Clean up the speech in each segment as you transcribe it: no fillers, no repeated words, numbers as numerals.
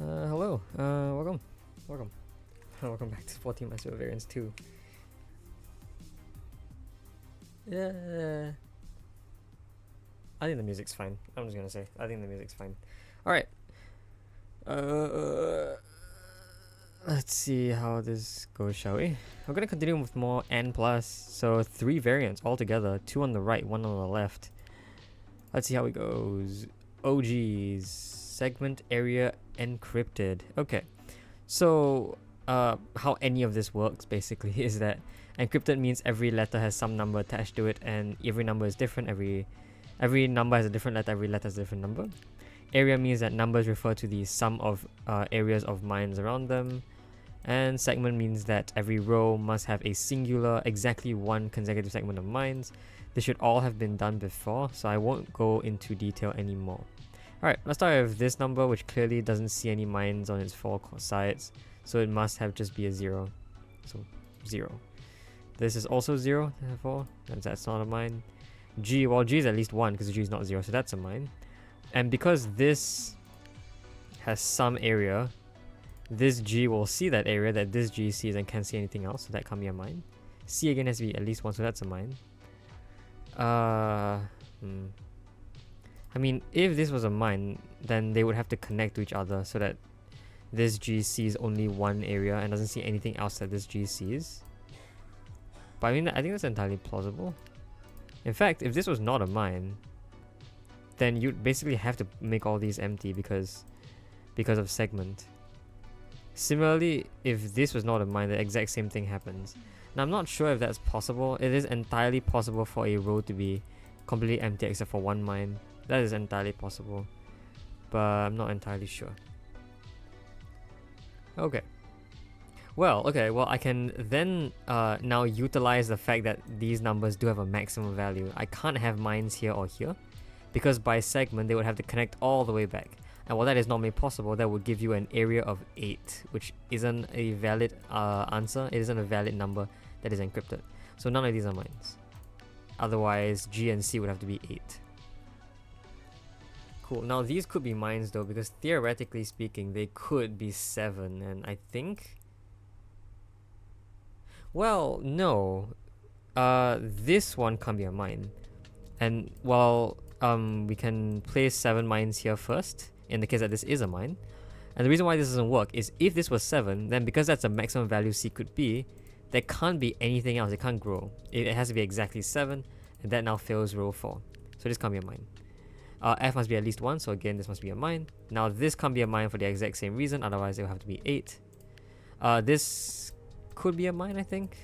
Hello. Welcome. Welcome. Welcome back to 14 Minesweeper Variants 2. Yeah. I think the music's fine. I'm just gonna say. I think the music's fine. Alright. Let's see how this goes, shall we? We're gonna continue with more N+. So 3 variants altogether. 2 on the right, 1 on the left. Let's see how it goes. OGs. Segment area encrypted. Okay. So how any of this works basically is that encrypted means every letter has some number attached to it, and every number is different. Every number has a different letter. Every letter has a different number. Area means that numbers refer to the sum of areas of mines around them, and segment means that every row must have a singular, exactly one consecutive segment of mines. This should all have been done before, so I won't go into detail anymore. Alright, let's start with this number, which clearly doesn't see any mines on its 4 sides, so it must have just be a 0. So 0. This is also 0, therefore that's not a mine. G, well, G is at least 1 because G is not 0, so that's a mine. And because this has some area, this G will see that area that this G sees and can't see anything else, so that can't be a mine. C again has to be at least 1, so that's a mine. I mean, if this was a mine, then they would have to connect to each other so that this G sees only one area and doesn't see anything else that this G sees. But I mean, I think that's entirely plausible. In fact, if this was not a mine, then you'd basically have to make all these empty because of segment. Similarly, if this was not a mine, the exact same thing happens. Now, I'm not sure if that's possible. It is entirely possible for a row to be completely empty except for one mine. That is entirely possible, but I'm not entirely sure. Okay. Well, I can then now utilize the fact that these numbers do have a maximum value. I can't have mines here or here, because by segment they would have to connect all the way back. And while that is not made possible, that would give you an area of 8, which isn't a valid answer. It isn't a valid number that is encrypted. So none of these are mines. Otherwise, G and C would have to be 8. Cool. Now these could be mines though, because theoretically speaking, they could be 7, and I think... Well, no. This one can't be a mine. And while we can place 7 mines here first, in the case that this is a mine. And the reason why this doesn't work is if this was 7, then because that's a maximum value C could be, there can't be anything else. It can't grow. It has to be exactly 7, and that now fails row 4. So this can't be a mine. F must be at least 1, so again this must be a mine. Now this can't be a mine for the exact same reason, otherwise it will have to be 8. This could be a mine, I think.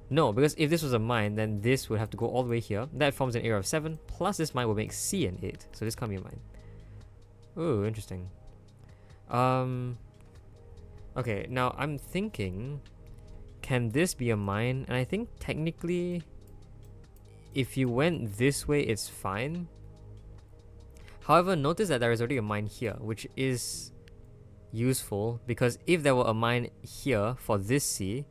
No, because if this was a mine, then this would have to go all the way here. That forms an area of 7, plus this mine will make C an 8, so this can't be a mine. Ooh, interesting. Okay, now I'm thinking, can this be a mine? And I think technically, if you went this way, it's fine. However, notice that there is already a mine here, which is useful, because if there were a mine here for this C,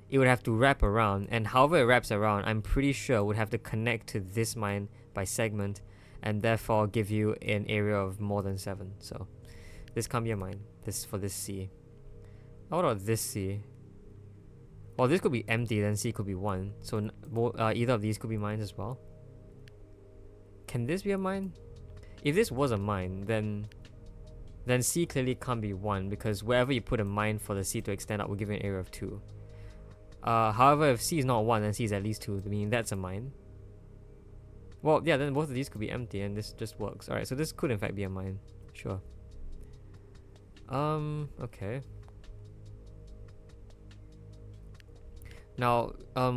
it would have to wrap around, and however it wraps around, I'm pretty sure would have to connect to this mine by segment, and therefore give you an area of more than 7. So this can't be a mine. This for this C. What about this C? Well, this could be empty, then C could be 1. So either of these could be mines as well. Can this be a mine? If this was a mine, then C clearly can't be 1, because wherever you put a mine for the C to extend out will give you an area of 2. However, if C is not 1, then C is at least 2. I mean, that's a mine. Well, yeah, then both of these could be empty, and this just works. Alright, so this could in fact be a mine. Sure. Okay. Now,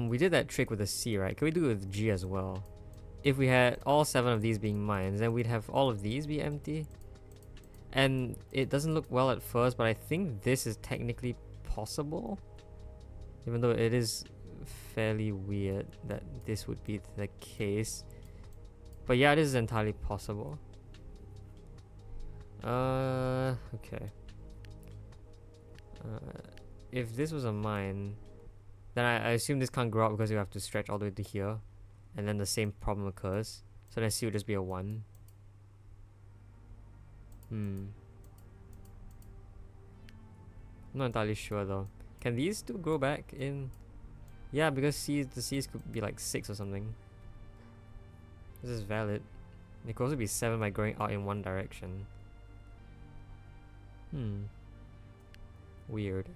we did that trick with the C, right? Can we do it with G as well? If we had all 7 of these being mines, then we'd have all of these be empty. And it doesn't look well at first, but I think this is technically possible. Even though it is fairly weird that this would be the case. But yeah, this is entirely possible. Okay. If this was a mine, then I assume this can't grow up because you have to stretch all the way to here. And then the same problem occurs. So then C would just be a 1. I'm not entirely sure though. Can these two grow back in? Yeah, because the C's could be like 6 or something. This is valid. It could also be 7 by growing out in one direction. Weird.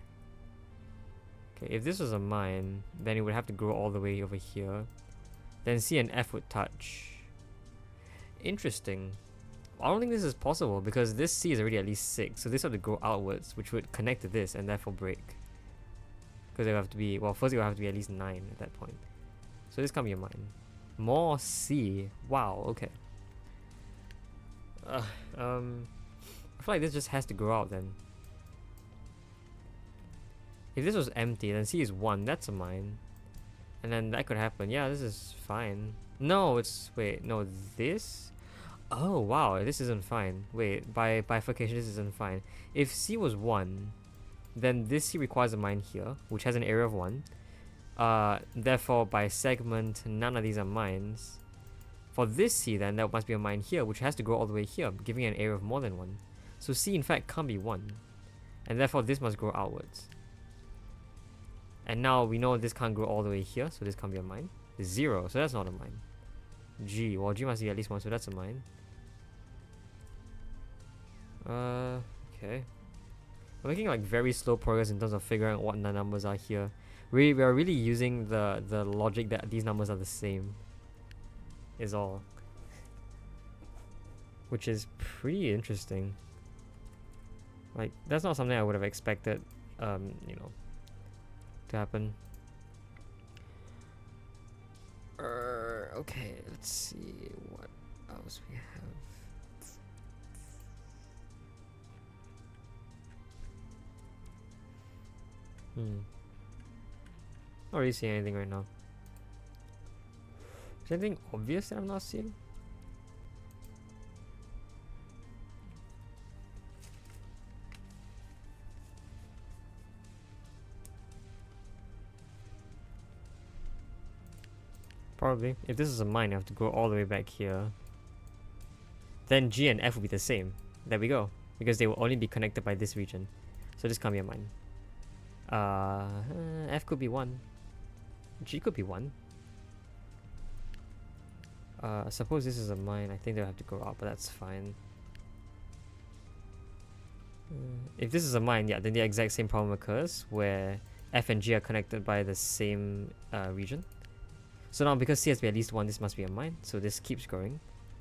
Okay, if this was a mine, then it would have to grow all the way over here. Then C and F would touch. Interesting. I don't think this is possible because this C is already at least 6, so this would have to grow outwards, which would connect to this and therefore break. Because it would have to be, well, first it would have to be at least 9 at that point. So this can't be a mine. More C. Wow, okay. I feel like this just has to grow out then. If this was empty, then C is 1, that's a mine. And then that could happen. Yeah, this is fine. No, it's, wait, no, this? Oh, wow, this isn't fine. Wait, by bifurcation, this isn't fine. If C was 1, then this C requires a mine here, which has an area of 1. Therefore, by segment, none of these are mines. For this C, then, that must be a mine here, which has to go all the way here, giving an area of more than 1. So C, in fact, can't be 1. And therefore, this must grow outwards. And now we know this can't grow all the way here, so this can't be a mine. 0, so that's not a mine. G, well, G must be at least 1, so that's a mine. Okay. We're making like very slow progress in terms of figuring out what the numbers are here. We are really using the logic that these numbers are the same. Is all. Which is pretty interesting. Like, that's not something I would have expected, you know, to happen. Okay, let's see what else we have. Not really seeing anything right now. Is there anything obvious that I'm not seeing? Probably. If this is a mine, I have to go all the way back here. Then G and F will be the same. There we go. Because they will only be connected by this region. So this can't be a mine. F could be 1. G could be 1. Suppose this is a mine. I think they'll have to go out, but that's fine. If this is a mine, yeah, then the exact same problem occurs where F and G are connected by the same region. So now because C has to be at least 1, this must be a mine. So this keeps growing.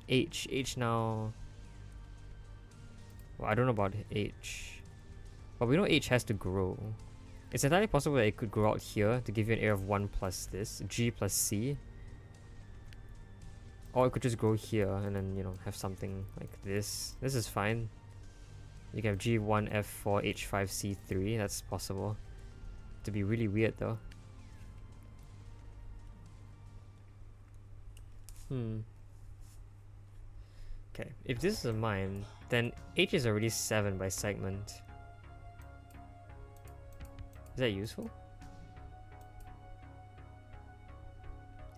H now... Well, I don't know about H. But we know H has to grow. It's entirely possible that it could grow out here to give you an area of 1 plus this. G plus C. Or it could just grow here and then, you know, have something like this. This is fine. You can have G1, F4, H5, C3. That's possible. To be really weird though. Okay, if this is a mine, then H is already 7 by segment. Is that useful?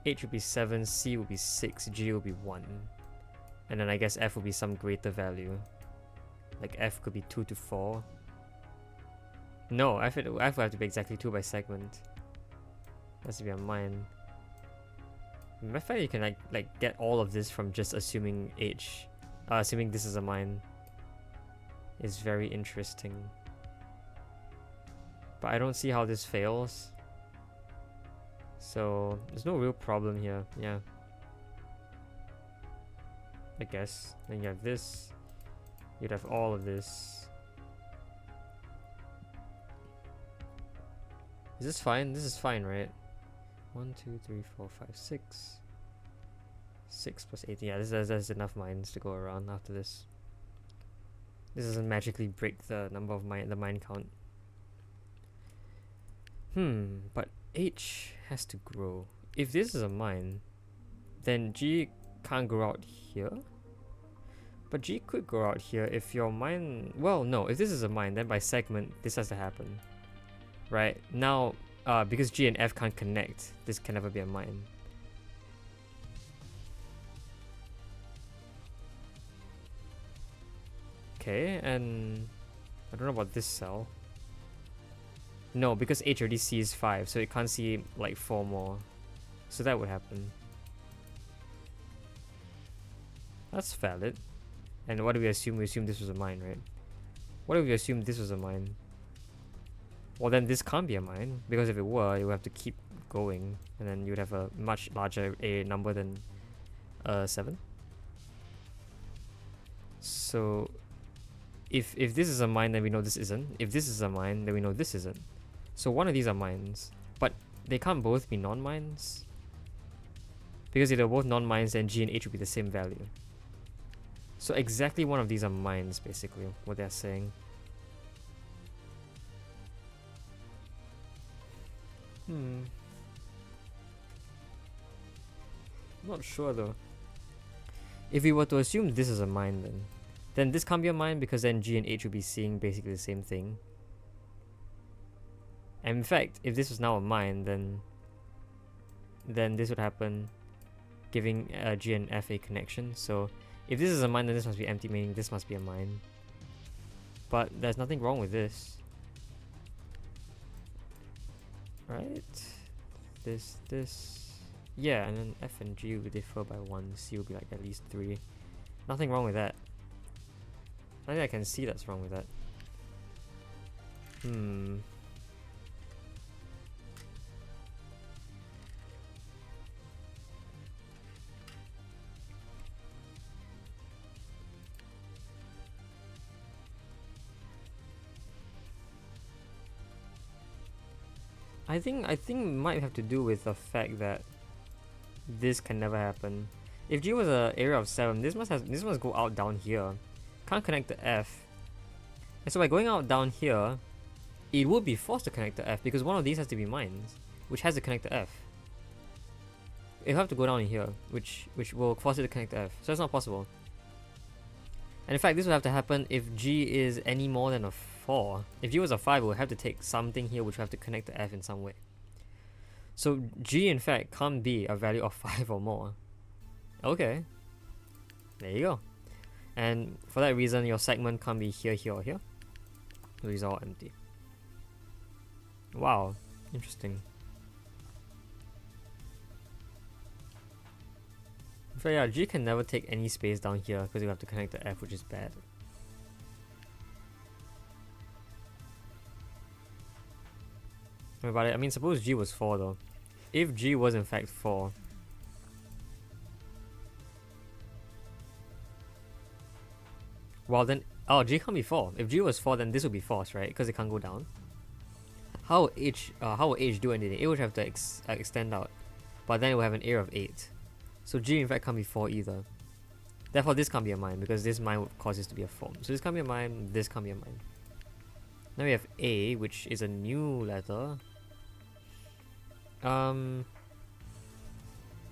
H would be 7, C would be 6, G would be 1. And then I guess F would be some greater value. Like F could be 2 to 4. No, F would have to be exactly 2 by segment. Has to be a mine. I find you can like get all of this from just assuming H. Assuming this is a mine. Is very interesting. But I don't see how this fails. So there's no real problem here, yeah. I guess. Then you have this. You'd have all of this. Is this fine? This is fine, right? 1, 2, 3, 4, 5, 6. 6 plus 8. Yeah, there's enough mines to go around after this. This doesn't magically break the number of the mine count. But H has to grow. If this is a mine, then G can't grow out here. But G could grow out here if your mine... Well, no. If this is a mine, then by segment, this has to happen. Right? Now, because G and F can't connect, this can never be a mine. Okay, and... I don't know about this cell. No, because H already sees 5, so it can't see like 4 more. So that would happen. That's valid. And what do we assume? We assume this was a mine, right? What if we assume this was a mine? Well, then this can't be a mine, because if it were, it would have to keep going, and then you'd have a much larger a number than 7. So if this is a mine, then we know this isn't. If this is a mine, then we know this isn't. So one of these are mines, but they can't both be non-mines, because if they're both non-mines, then G and H would be the same value. So exactly one of these are mines, basically, what they're saying. Not sure though. If we were to assume this is a mine, then this can't be a mine, because then G and H would be seeing basically the same thing. And in fact, if this was now a mine, then this would happen, giving G and F a connection. So if this is a mine, then this must be empty, meaning this must be a mine. But there's nothing wrong with this, right? This. Yeah, and then F and G will differ by 1, C will be like at least 3. Nothing wrong with that. I think I can see that's wrong with that. I think it might have to do with the fact that this can never happen. If G was an area of 7, this must go out down here. Can't connect to F. And so by going out down here, it would be forced to connect to F, because one of these has to be mines, which has to connect to F. It'll have to go down here, which will force it to connect to F. So it's not possible. And in fact, this would have to happen if G is any more than a 4. If G was a 5, it would have to take something here which would have to connect to F in some way. So G in fact can't be a value of 5 or more. Okay. There you go. And for that reason, your segment can't be here, here, or here. So these are all empty. Wow. Interesting. So yeah, G can never take any space down here because you have to connect to F, which is bad. But I mean, suppose G was 4 though. If G was in fact 4, well then, oh, G can't be 4. If G was 4, then this would be false, right? Because it can't go down. How would H do anything? It would have to extend out, but then it would have an area of 8. So G in fact can't be 4 either. Therefore this can't be a mine, because this mine would cause this to be a form. So this can't be a mine, this can't be a mine. Now we have A, which is a new letter.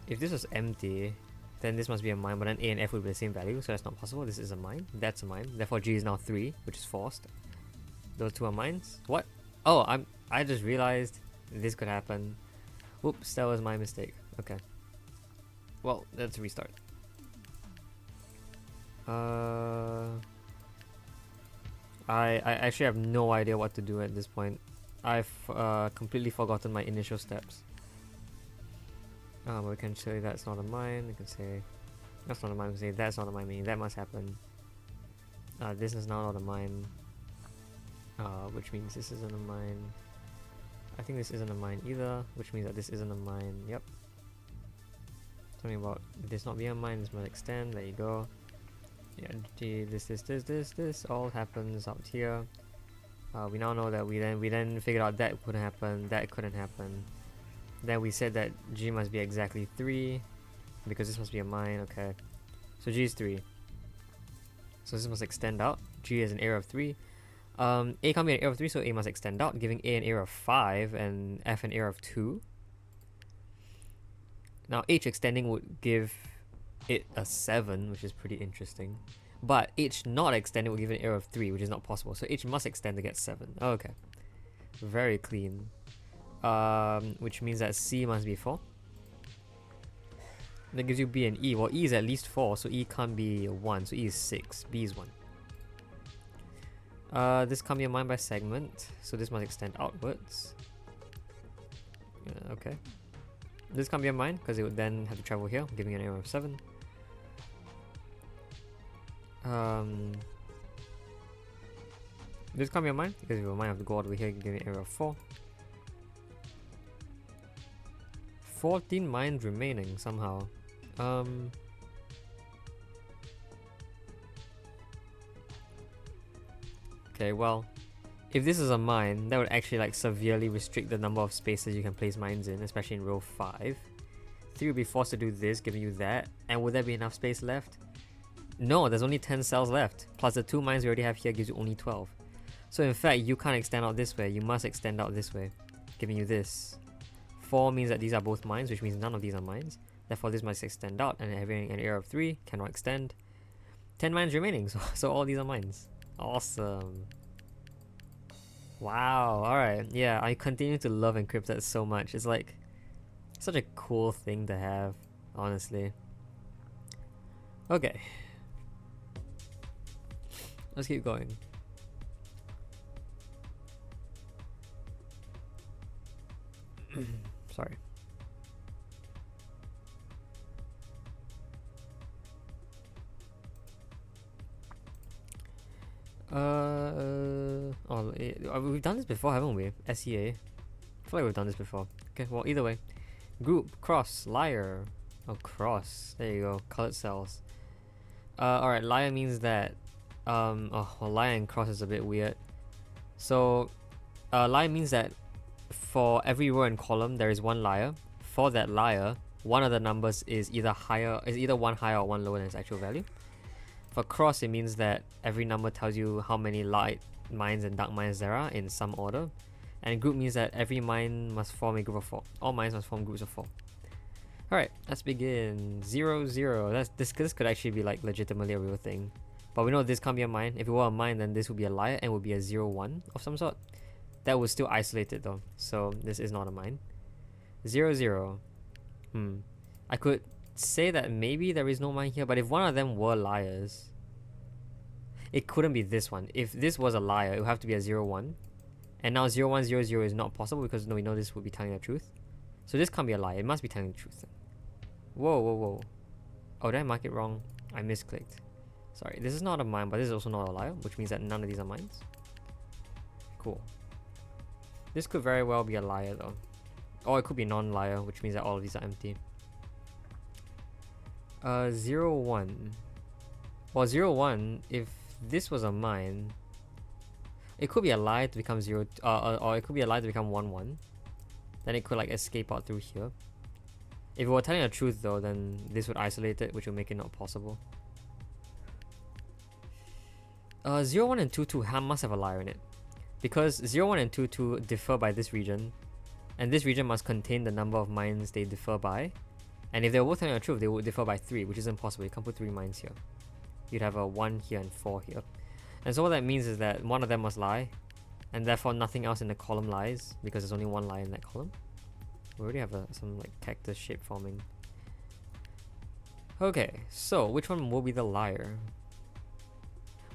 If this was empty, then this must be a mine, but then A and F would be the same value, so that's not possible. This is a mine, that's a mine. Therefore G is now 3, which is forced. Those two are mines. What? Oh, I just realized this could happen. Whoops, that was my mistake. Okay. Well, let's restart. I actually have no idea what to do at this point. I've completely forgotten my initial steps. We can say that's not a mine. We can say that's not a mine. We can say that's not a mine. Meaning that must happen. This is now not a mine. Which means this isn't a mine. I think this isn't a mine either, which means that this isn't a mine. Yep. Something about this not being a mine, this must extend. There you go. Yeah, this all happens out here. We now know that we then figured out that couldn't happen, that couldn't happen. Then we said that G must be exactly 3, because this must be a mine. Okay, so G is 3. So this must extend out. G is an area of 3. A can't be an area of 3, so A must extend out, giving A an area of 5 and F an area of 2. Now H extending would give it a 7, which is pretty interesting. But H not extending would give it an area of 3, which is not possible. So H must extend to get 7. Oh, okay. Very clean. Which means that C must be 4. That gives you B and E. Well, E is at least 4, so E can't be 1, so E is 6. B is 1. This can't be a mine by segment, so this must extend outwards. Okay. This can't be a mine, because it would then have to travel here, giving an area of 7. This can't be a mine, because if a mine have to go all the way here, giving an area of 4. 14 mines remaining, somehow. Okay, well, if this is a mine, that would actually like severely restrict the number of spaces you can place mines in, especially in row 5. 3 would be forced to do this, giving you that. And would there be enough space left? No, there's only 10 cells left. Plus the 2 mines we already have here gives you only 12. So in fact, you can't extend out this way. You must extend out this way, giving you this. 4 means that these are both mines, which means none of these are mines. Therefore, this must extend out, and having an area of 3 cannot extend. 10 mines remaining, so all these are mines. Awesome. Wow, alright. Yeah, I continue to love Encrypted so much. It's like such a cool thing to have, honestly. Okay. Let's keep going. Sorry. We've done this before, haven't we? SEA. I feel like we've done this before. Okay, well, either way. Group, cross, liar. Oh, cross. There you go. Colored cells. Alright, liar means that... liar and cross is a bit weird. So, liar means that for every row and column, there is one liar. For that liar, one of the numbers is either one higher or one lower than its actual value. For cross, it means that every number tells you how many light mines and dark mines there are in some order. And group means that every mine must form a group of 4. All mines must form groups of 4. Alright, let's begin. 0, 0. This could actually be like legitimately a real thing. But we know this can't be a mine. If it were a mine, then this would be a liar and would be a 0, 1 of some sort. That would still isolate it though. So this is not a mine. 0, 0. I could say that maybe there is no mine here, but if one of them were liars, it couldn't be this one. If this was a liar, it would have to be a 0, 1. And now 0, 1, 0, 0 is not possible because we know this would be telling the truth. So this can't be a lie. It must be telling the truth. Whoa, whoa, whoa. Oh, did I mark it wrong? I misclicked. Sorry, this is not a mine, but this is also not a liar, which means that none of these are mines. Cool. This could very well be a liar though. Or it could be non-liar, which means that all of these are empty. 0, 1. Well, 0, 1, if this was a mine, it could be a lie to become 0, or it could be a lie to become 1, 1. Then it could like escape out through here. If it were telling the truth though, then this would isolate it, which would make it not possible. 0, 1 and 2, 2 must have a liar in it. Because 0, 1 and 2, 2 differ by this region, and this region must contain the number of mines they differ by. And if they were both telling the truth, they would differ by 3, which is impossible. You can't put 3 mines here. You'd have a 1 here and 4 here. And so what that means is that one of them must lie, and therefore nothing else in the column lies, because there's only one lie in that column. We already have some like cactus shape forming. Okay, so which one will be the liar?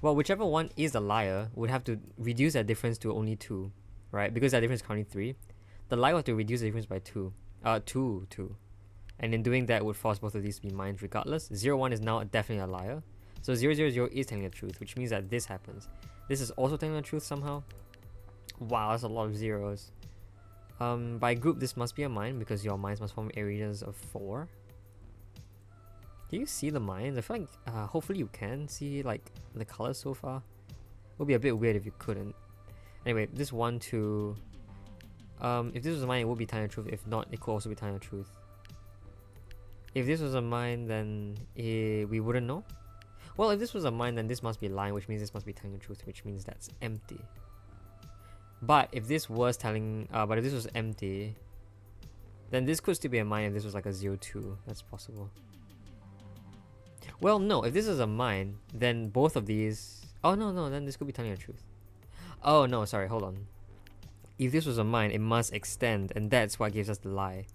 Well, whichever one is the liar would have to reduce that difference to only 2, right? Because that difference is currently 3. The liar would have to reduce the difference by 2. 2. And in doing that would force both of these to be mines regardless. 0, 1 is now definitely a liar. So 0, 0, 0 is telling the truth, which means that this happens. This is also telling the truth somehow. Wow, that's a lot of zeros. By group, this must be a mine because your mines must form areas of 4. Do you see the mines? I feel like hopefully you can see like the colors so far. It would be a bit weird if you couldn't. Anyway, this 1, 2. If this was a mine, it would be telling the truth. If not, it could also be telling the truth. If this was a mine, then we wouldn't know. Well, if this was a mine, then this must be lying, which means this must be telling the truth, which means that's empty. But if this was empty, then this could still be a mine if this was like a 0, 2. That's possible. Well, no, if this is a mine, then both of these... Oh, no, then this could be telling the truth. Oh, no, sorry, hold on. If this was a mine, it must extend, and that's what gives us the lie.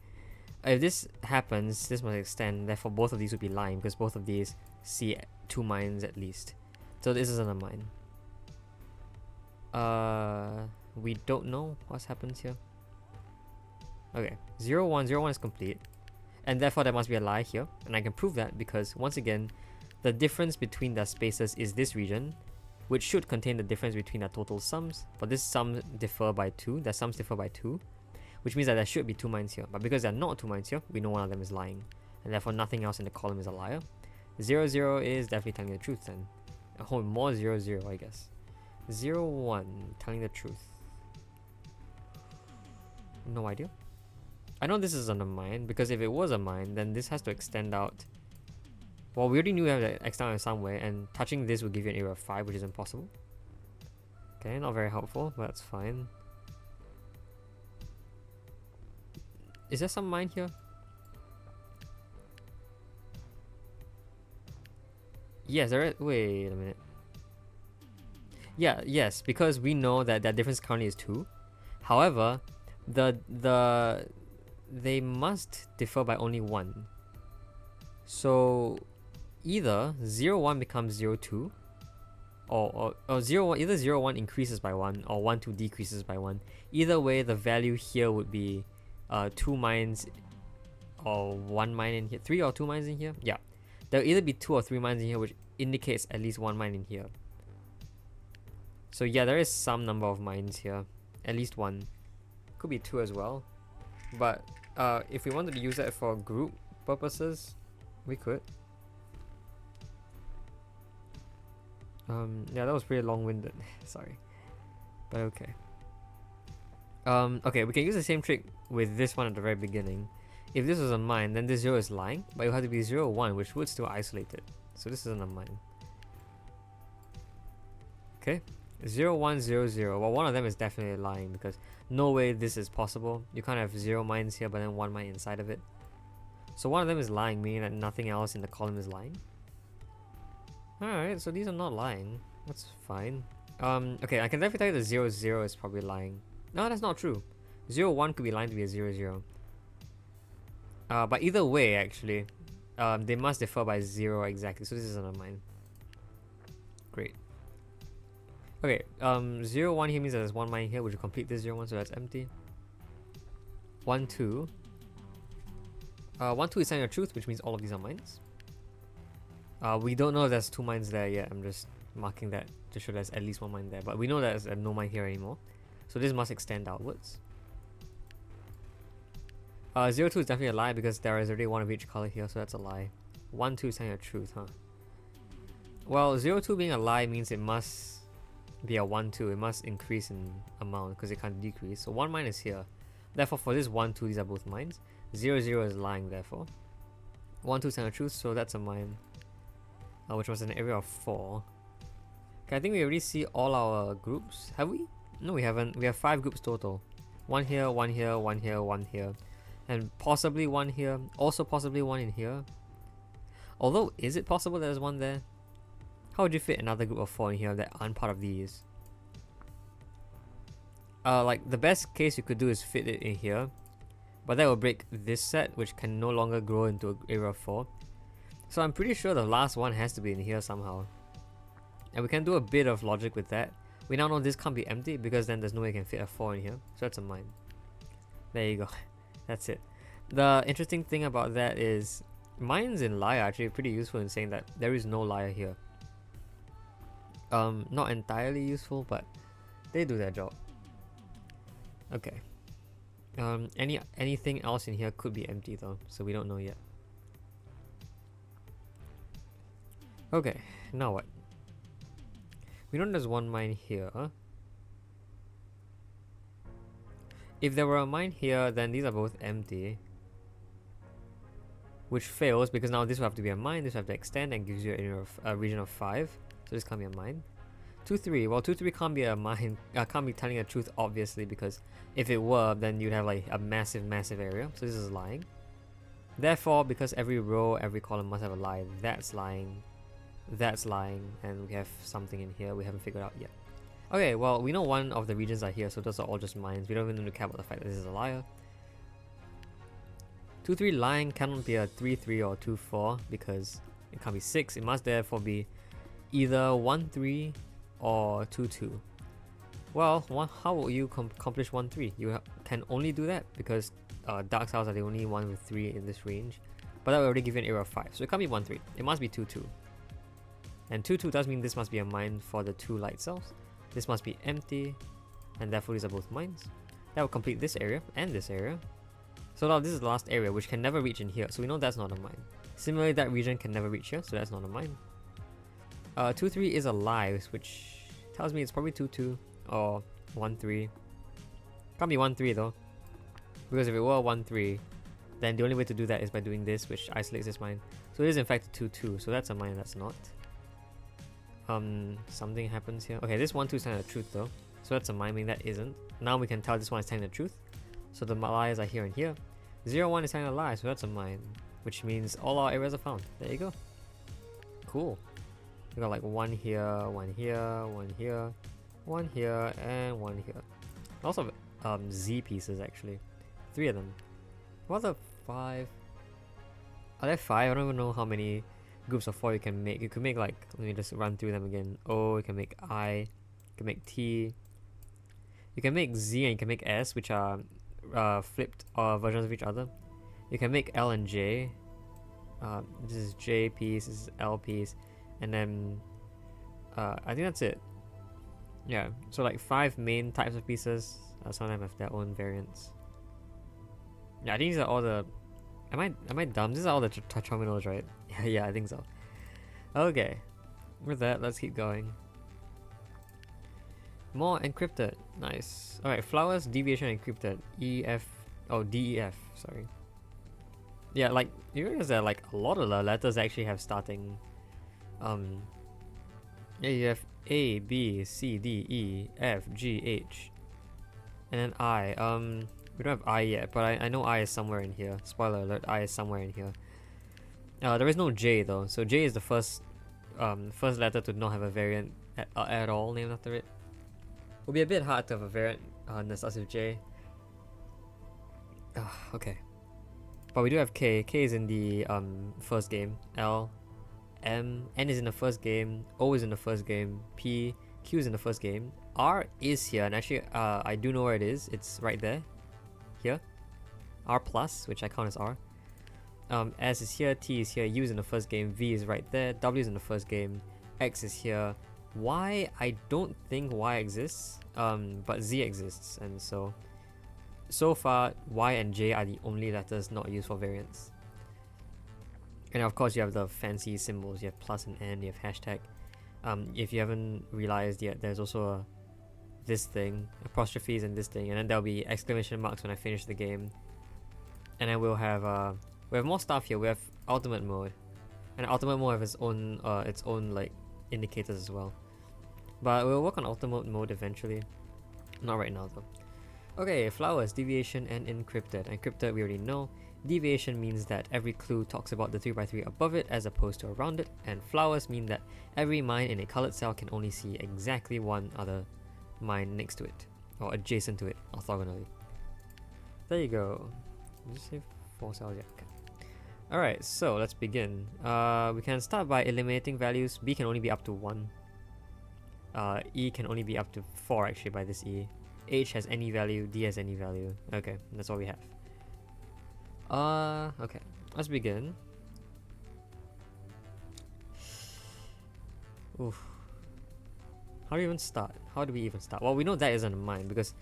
If this happens, this must extend, therefore both of these would be lying, because both of these see 2 mines at least. So this isn't a mine. We don't know what's happened here. Okay, 0, 1, 0, 1 is complete. And therefore there must be a lie here. And I can prove that because, once again, the difference between their spaces is this region, which should contain the difference between their total sums. But this sum differ by 2. Their sums differ by 2. Which means that there should be 2 mines here. But because there are not 2 mines here, we know one of them is lying. And therefore nothing else in the column is a liar. 0, 0 is definitely telling the truth then. Oh, more 0, 0, I guess. 0, 1, telling the truth. No idea. I know this isn't a mine, because if it was a mine, then this has to extend out. Well, we already knew we have to extend out in some way, and touching this would give you an area of 5, which is impossible. Okay, not very helpful, but that's fine. Is there some mine here? Yes, there is. Wait a minute. Yeah, yes, because we know that that difference currently is 2. However, they must differ by only 1. So either 0, 1 becomes 0, 2, or 0, 1, either 0, 1 increases by 1 or 1, 2 decreases by 1. Either way, the value here would be 2 mines or 1 mine in here. 3 or 2 mines in here? Yeah. There'll either be 2 or 3 mines in here, which indicates at least 1 mine in here. So yeah, there is some number of mines here. At least 1. Could be 2 as well. But if we wanted to use that for group purposes, we could. Yeah, that was pretty long-winded. Sorry. But okay. Okay, we can use the same trick with this one at the very beginning. If this was a mine, then this 0 is lying, but it would have to be 0, 1, which would still isolate it. So this isn't a mine. Okay. 0, 1, 0, 0. Well, one of them is definitely lying because no way this is possible. You can't have 0 mines here but then 1 mine inside of it. So one of them is lying, meaning that nothing else in the column is lying. Alright, so these are not lying. That's fine. Okay, I can definitely tell you the 0, 0 is probably lying. No, that's not true. 0, 1 could be lying to be a 0, 0. But either way, actually, they must differ by 0 exactly. So this isn't a mine. Great. Okay, 0, 1 here means that there's 1 mine here, which will complete this 0, 1, so that's empty. 1, 2. 1, 2 is telling the truth, which means all of these are mines. We don't know if there's 2 mines there yet. I'm just marking that to show there's at least 1 mine there. But we know there's no mine here anymore. So this must extend outwards. 0, 2 is definitely a lie because there is already 1 of each color here, so that's a lie. 1, 2 is telling the truth, huh? Well, 0, 2 being a lie means it must be a 1, 2. It must increase in amount because it can't decrease. So 1 mine is here. Therefore, for this 1, 2, these are both mines. 0, 0 is lying, therefore. 1, 2 is telling the truth, so that's a mine. Which was an area of 4. Okay, I think we already see all our groups. Have we? No, we haven't. We have 5 groups total. 1 here, 1 here, 1 here, 1 here. And possibly 1 here. Also possibly 1 in here. Although, is it possible there's 1 there? How would you fit another group of 4 in here that aren't part of these? Like, the best case you could do is fit it in here. But that will break this set, which can no longer grow into an area of 4. So I'm pretty sure the last one has to be in here somehow. And we can do a bit of logic with that. We now know this can't be empty because then there's no way you can fit a 4 in here. So that's a mine. There you go. That's it. The interesting thing about that is mines in lie are actually pretty useful in saying that there is no liar here. Not entirely useful, but they do their job. Okay. Anything else in here could be empty though, so we don't know yet. Okay, now what? We know there's 1 mine here. If there were a mine here, then these are both empty. Which fails because now this will have to be a mine, this will have to extend and gives you a region of 5. So this can't be a mine. 2, 3. Well, 2, 3 can't be a mine. Can't be telling the truth, obviously, because if it were, then you'd have like a massive, massive area. So this is lying. Therefore, because every row, every column must have a lie, that's lying. That's lying, and we have something in here we haven't figured out yet. Okay, well, we know one of the regions are here, so those are all just mines. We don't even need to care about the fact that this is a liar. 2, 3 lying cannot be a 3, 3 or 2, 4 because it can't be 6. It must therefore be either 1, 3 or 2, 2. Well, how will you accomplish 1-3? You can only do that because Dark Souls are the only one with 3 in this range. But that will already give you an area of 5. So it can't be 1-3. It must be 2-2. And 2-2 does mean this must be a mine for the 2 light cells. This must be empty. And therefore these are both mines. That will complete this area and this area. So now this is the last area which can never reach in here. So we know that's not a mine. Similarly, that region can never reach here. So that's not a mine. 2-3 is a lie, which tells me it's probably 2-2 or 1-3. Can't be 1-3 though. Because if it were 1-3, then the only way to do that is by doing this, which isolates this mine. So it is in fact 2-2, so that's a mine that's not. Something happens here. Okay, this 1-2 is telling the truth though. So that's a mine, meaning that isn't. Now we can tell this one is telling the truth. So the lies are here and here. 0-1 is telling a lie, so that's a mine. Which means all our areas are found. There you go. Cool. We got like 1 here, 1 here, 1 here, 1 here, and 1 here. Also Z pieces actually. 3 of them. What are the 5? Are there 5? I don't even know how many groups of 4 you can make. You can make like, let me just run through them again. O, you can make I, you can make T, you can make Z, and you can make S, which are flipped versions of each other. You can make L and J. This is J piece, this is L piece, and then I think that's it. Yeah, so like 5 main types of pieces. Some of them have their own variants. Yeah, these are all the. Am I dumb? These are all the terminals, right? Yeah, I think so. Okay, with that, let's keep going. More encrypted, nice. All right, flowers, deviation, encrypted. DEF. Sorry. Yeah, like you realize that like a lot of the letters actually have starting. Yeah, you have A, B, C, D, E, F, G, H, and then I. We don't have I yet, but I know I is somewhere in here. Spoiler alert, I is somewhere in here. There is no J though, so J is the first letter to not have a variant at all named after it. It will be a bit hard to have a variant that starts with J. Okay. But we do have K. K is in the first game. L, M, N is in the first game. O is in the first game. P, Q is in the first game. R is here, and actually I do know where it is. It's right there. Here. R plus, which I count as R. S is here, T is here, U is in the first game, V is right there, W is in the first game, X is here. Y, I don't think Y exists, but Z exists, and so far Y and J are the only letters not used for variants. And of course you have the fancy symbols, you have plus and N, you have hashtag. If you haven't realized yet, there's also this thing, apostrophes and this thing, and then there'll be exclamation marks when I finish the game. And then we have more stuff here. We have ultimate mode, and ultimate mode has its own like indicators as well. But we'll work on ultimate mode eventually. Not right now though. Okay, flowers, deviation, and encrypted. Encrypted we already know. Deviation means that every clue talks about the 3x3 above it as opposed to around it, and flowers mean that every mine in a colored cell can only see exactly one other mine next to it, or adjacent to it, orthogonally. There you go. Did you say 4 cells? Yeah, okay. Alright, so let's begin. We can start by eliminating values. B can only be up to 1. E can only be up to 4 actually by this E. H has any value, D has any value. Okay, that's all we have. Okay, let's begin. Oof. How do we even start? How do we even start? Well, we know that isn't a mine, because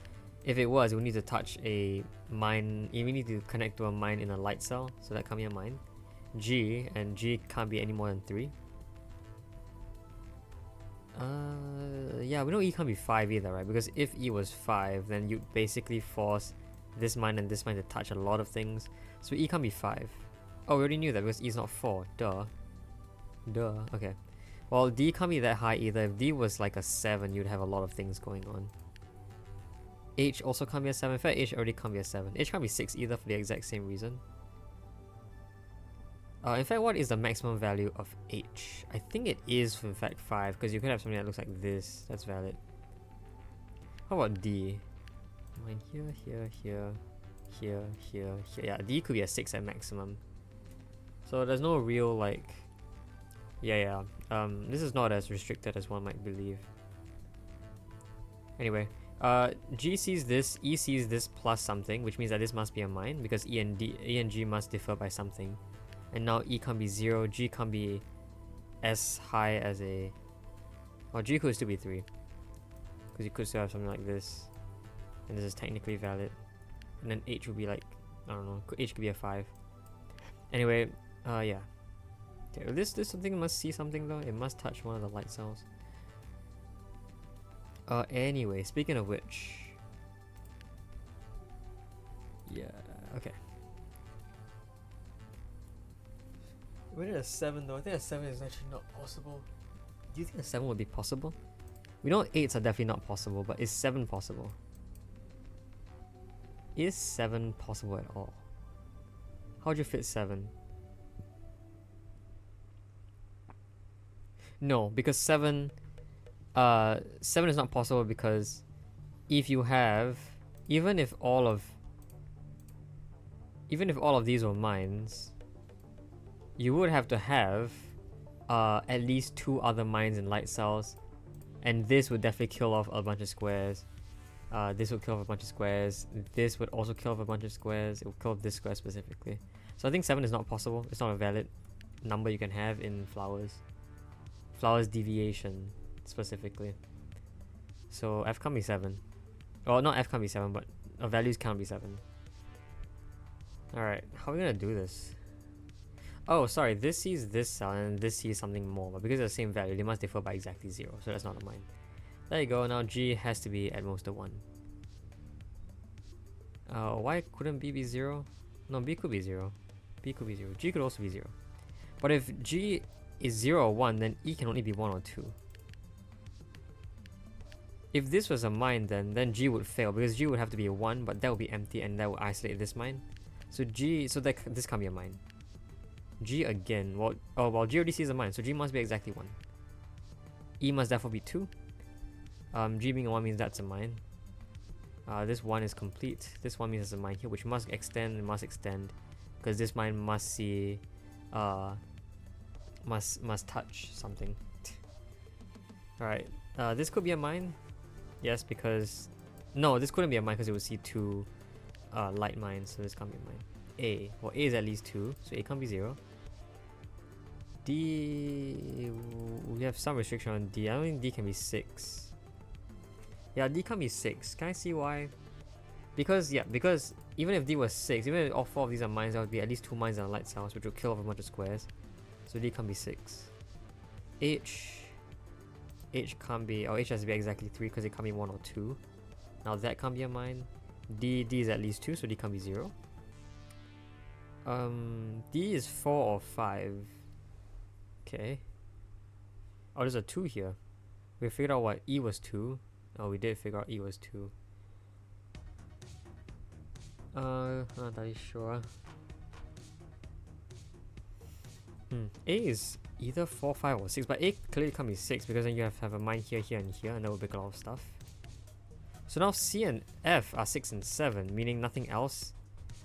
if it was, we need to touch a mine. We need to connect to a mine in a light cell, so that can't be a mine. G, and G can't be any more than 3. Yeah, we know E can't be 5 either, right? Because if E was 5, then you'd basically force this mine and this mine to touch a lot of things. So E can't be 5. Oh, we already knew that because E is not 4. Duh. Okay. Well, D can't be that high either. If D was like a 7, you'd have a lot of things going on. H also can't be a 7. In fact, H already can't be a 7. H can't be 6 either for the exact same reason. In fact, what is the maximum value of H? I think it is, in fact, 5, because you could have something that looks like this. That's valid. How about D? Mine here. Yeah, D could be a 6 at maximum. So there's no real, like... Yeah. This is not as restricted as one might believe. Anyway, G sees this, E sees this plus something, which means that this must be a mine because E and G must differ by something. And now E can't be 0, G can't be as high as a... Well, G could still be 3. Because you could still have something like this. And this is technically valid. And then H would be like, I don't know, H could be a 5. Anyway, yeah. Okay, this something must see something though. It must touch one of the light cells. Anyway, speaking of which... Yeah, okay. We did a 7 though. I think a 7 is actually not possible. Do you think a 7 would be possible? We know 8s are definitely not possible, but is 7 possible? Is 7 possible at all? How would you fit 7? No, because 7 is not possible because if you have even if all of these were mines, you would have to have at least 2 other mines and light cells, and this would definitely kill off a bunch of squares. This would kill off a bunch of squares. This would also kill off a bunch of squares. It would kill off this square specifically. So I think 7 is not possible. It's not a valid number you can have in flowers. Flowers deviation specifically. So F can't be 7. Well, not F can't be 7, but values can't be 7. Alright, how are we gonna do this? Oh, sorry, this sees this cell and this sees something more, but because they're the same value, they must differ by exactly 0, so that's not a mine. There you go, now G has to be at most a 1. Why couldn't B be 0? No, B could be 0. B could be 0. G could also be 0. But if G is 0 or 1, then E can only be 1 or 2. If this was a mine, then G would fail, because G would have to be a 1, but that would be empty and that would isolate this mine. So this can't be a mine. G again, well, G already sees a mine, so G must be exactly 1. E must therefore be 2. G being a 1 means that's a mine. This 1 is complete. This 1 means there's a mine here, which must extend, because this mine must see, must touch something. Alright, this could be a mine. Yes, because... No, this couldn't be a mine because it would see 2 light mines, so this can't be a mine. A. Well, A is at least 2, so A can't be 0. D... We have some restriction on D. I don't think D can be 6. Yeah, D can't be 6. Can I see why? Because even if D was 6, even if all 4 of these are mines, there would be at least 2 mines and light cells, which will kill off a bunch of squares. So D can't be 6. H can't be... Oh, H has to be exactly 3 because it can't be 1 or 2. Now that can't be a mine. D is at least 2, so D can't be 0. D is 4 or 5. Okay. Oh, there's a 2 here. We figured out what E was 2. Oh, we did figure out E was 2. Not entirely sure. A is either 4, 5 or 6, but A clearly can't be 6 because then you have to have a mine here, here and here, and that would make a lot of stuff. So now C and F are 6 and 7, meaning nothing else.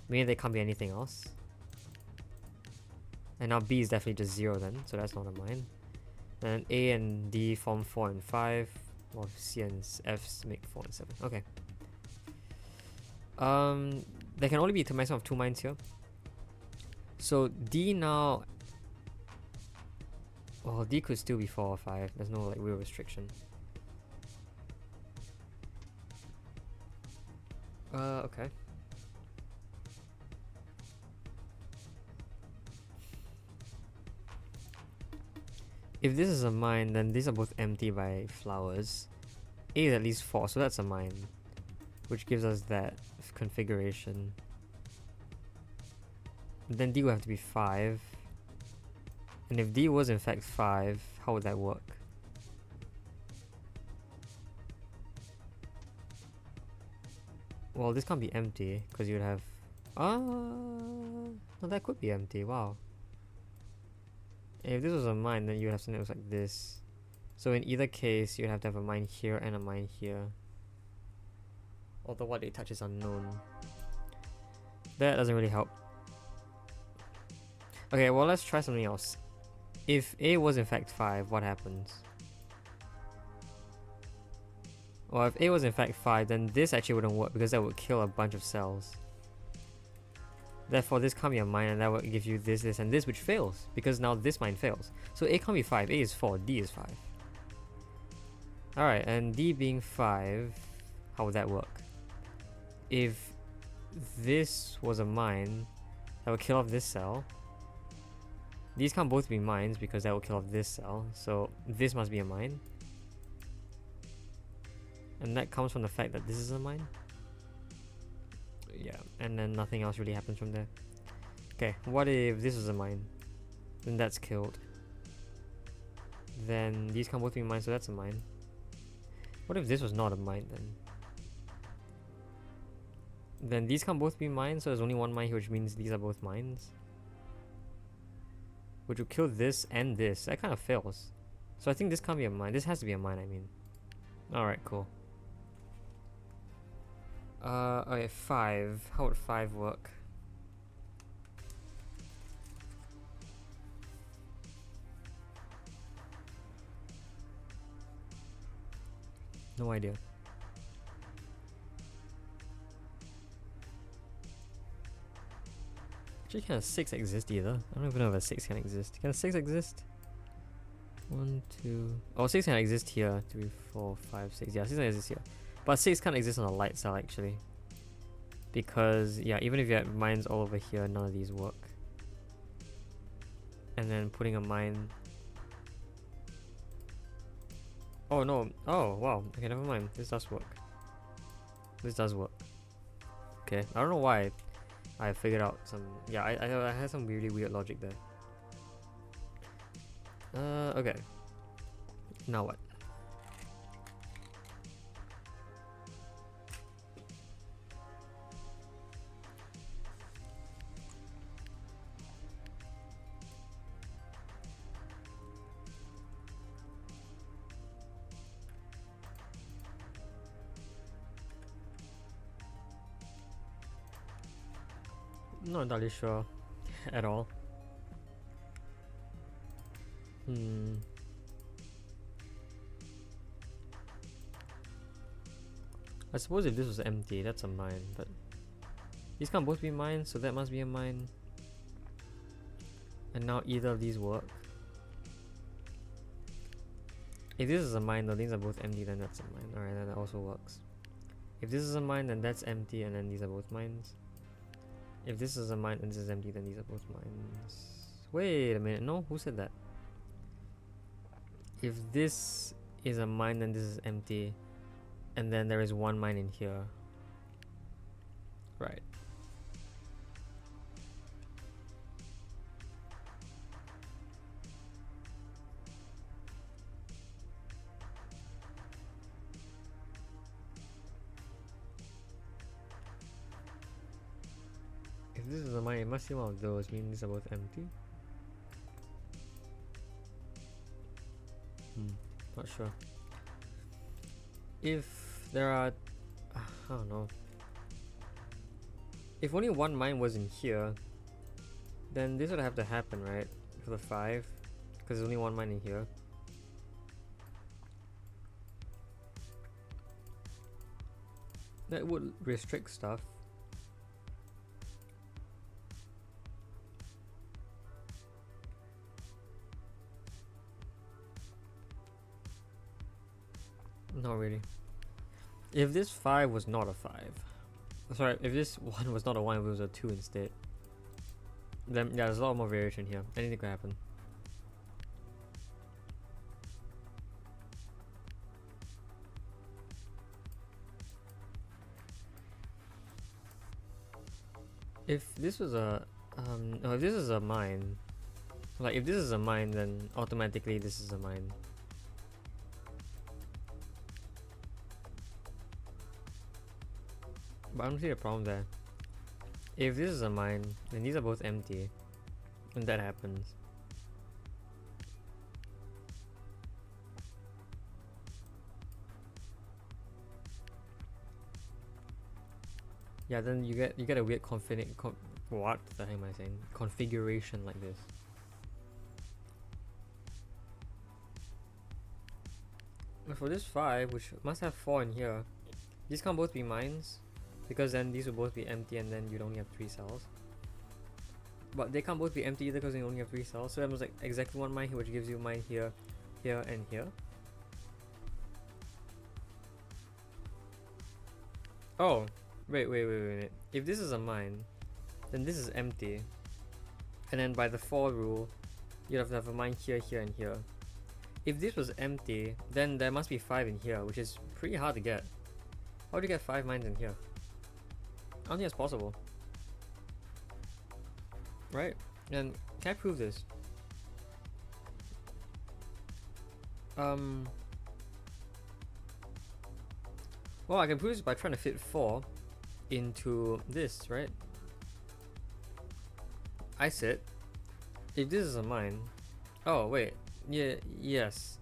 Meaning they can't be anything else. And now B is definitely just 0 then, so that's not a mine. And A and D form 4 and 5, while C and F make 4 and 7. Okay. There can only be a maximum of 2 mines here. So D now... Well, D could still be 4 or 5. There's no like real restriction. Okay. If this is a mine, then these are both empty by flowers. A is at least 4, so that's a mine, which gives us that configuration. Then D will have to be 5. And if D was in fact 5, how would that work? Well, this can't be empty, because you would have... no, that could be empty, wow. If this was a mine, then you would have something that looks like this. So in either case, you'd have to have a mine here and a mine here. Although what they touch is unknown. That doesn't really help. Okay, well let's try something else. If A was in fact 5, what happens? Well, if A was in fact 5, then this actually wouldn't work because that would kill a bunch of cells. Therefore, this can't be a mine, and that would give you this, this, and this, which fails because now this mine fails. So A can't be 5, A is 4, D is 5. Alright, and D being 5, how would that work? If this was a mine, that would kill off this cell. These can't both be mines because that will kill off this cell, so this must be a mine. And that comes from the fact that this is a mine. Yeah, and then nothing else really happens from there. Okay, what if this is a mine? Then that's killed. Then these can't both be mines, so that's a mine. What if this was not a mine then? Then these can't both be mines, so there's only one mine here, which means these are both mines. Which will kill this and this. That kind of fails. So I think this can't be a mine. This has to be a mine, I mean. Alright, cool. Okay, 5. How would 5 work? No idea. Actually, can a 6 exist either? I don't even know if a 6 can exist. Can a 6 exist? 1, 2... Oh, 6 can exist here. 3, 4, 5, 6. Yeah, 6 can exist here. But 6 can't exist on a light cell, actually. Because, yeah, even if you had mines all over here, none of these work. And then putting a mine... Oh, no. Oh, wow. Okay, never mind. This does work. This does work. Okay, I don't know why I figured out some... Yeah, I had some really weird logic there. Okay. Now what? Not entirely sure at all. I suppose if this was empty, that's a mine, but these can't both be mines, so that must be a mine. And now either of these work. If this is a mine though, these are both empty, then that's a mine. Alright, then that also works. If this is a mine, then that's empty, and then these are both mines. If this is a mine and this is empty, then these are both mines. Wait a minute, no? Who said that? If this is a mine, then this is empty, and then there is one mine in here. Right. If this is a mine, it must be one of those, meaning these are both empty. Not sure. If there are... I don't know. If only one mine was in here, then this would have to happen, right? For the 5. Because there's only one mine in here. That would restrict stuff. Not really. If this 5 was not a 5, sorry, if this 1 was not a 1, it was a 2 instead, then yeah, there's a lot more variation here. Anything could happen. If this was a no, if this is a mine, like if this is a mine, then automatically this is a mine. But I don't see the problem there. If this is a mine, then these are both empty, and that happens. Yeah, then you get a weird what the heck am I saying? Configuration like this. for this 5, which must have 4 in here, these can't both be mines, because then these will both be empty and then you'd only have 3 cells. But they can't both be empty either because you only have 3 cells, so that was like exactly 1 mine here, which gives you mine here, here, and here. Oh, wait. If this is a mine, then this is empty. And then by the 4 rule, you'd have to have a mine here, here, and here. If this was empty, then there must be 5 in here, which is pretty hard to get. How do you get 5 mines in here? I don't think it's possible. Right? And can I prove this? Well, I can prove this by trying to fit 4 into this, right? I said, if this is a mine, oh wait, yeah, yes.